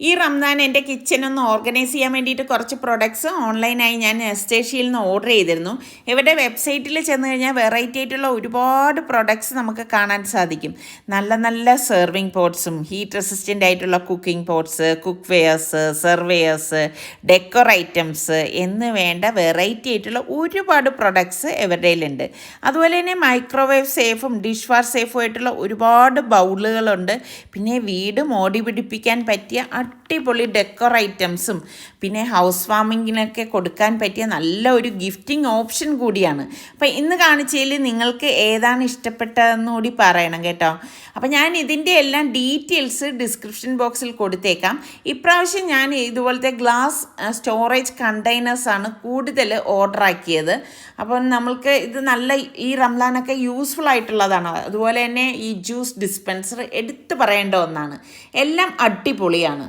ഈ റംസാൻ എൻ്റെ കിച്ചൺ ഒന്ന് ഓർഗനൈസ് ചെയ്യാൻ വേണ്ടിയിട്ട് കുറച്ച് പ്രൊഡക്ട്സ് ഓൺലൈനായി ഞാൻ എസ്റ്റേഷ്യയിൽ നിന്ന് ഓർഡർ ചെയ്തിരുന്നു. ഇവരുടെ വെബ്സൈറ്റിൽ ചെന്ന് കഴിഞ്ഞാൽ വെറൈറ്റി ആയിട്ടുള്ള ഒരുപാട് പ്രൊഡക്ട്സ് നമുക്ക് കാണാൻ സാധിക്കും. നല്ല നല്ല സെർവിങ് പോട്ട്സും ഹീറ്റ് റെസിസ്റ്റൻ്റ് ആയിട്ടുള്ള cooking pots, cookwares, servewares, decor items എന്ന് വേണ്ട വെറൈറ്റി ആയിട്ടുള്ള ഒരുപാട് പ്രൊഡക്ട്സ് ഇവരുടെ കയ്യിലുണ്ട്. അതുപോലെ തന്നെ മൈക്രോവേവ് സേഫും ഡിഷ് വാഷ് സേഫും ആയിട്ടുള്ള ഒരുപാട് ബൗളുകളുണ്ട്. പിന്നെ വീട് മോടി പിടിപ്പിക്കാൻ പറ്റിയ അടിപൊളി ഡെക്കോർ ഐറ്റംസും പിന്നെ ഹൗസ് വാമിങ്ങിനൊക്കെ കൊടുക്കാൻ പറ്റിയ നല്ല ഒരു ഗിഫ്റ്റിംഗ് ഓപ്ഷൻ കൂടിയാണ്. അപ്പോൾ ഇന്ന് കാണിച്ചതിൽ നിങ്ങൾക്ക് ഏതാണ് ഇഷ്ടപ്പെട്ടതെന്ന് കൂടി പറയണം കേട്ടോ. അപ്പോൾ ഞാൻ ഇതിൻ്റെ എല്ലാം ഡീറ്റെയിൽസ് ഡിസ്ക്രിപ്ഷൻ ബോക്സിൽ കൊടുത്തേക്കാം. ഇപ്രാവശ്യം ഞാൻ ഇതുപോലത്തെ ഗ്ലാസ് സ്റ്റോറേജ് കണ്ടെയ്നേഴ്സാണ് കൂടുതൽ ഓർഡർ ആക്കിയത്. അപ്പം നമ്മൾക്ക് ഇത് നല്ല ഈ റംലാനൊക്കെ യൂസ്ഫുൾ ആയിട്ടുള്ളതാണ്. അതുപോലെ തന്നെ ഈ ജ്യൂസ് ഡിസ്പെൻസർ എടുത്തു പറയേണ്ട ഒന്നാണ്. എല്ലാം അടിപൊളിയാണ്.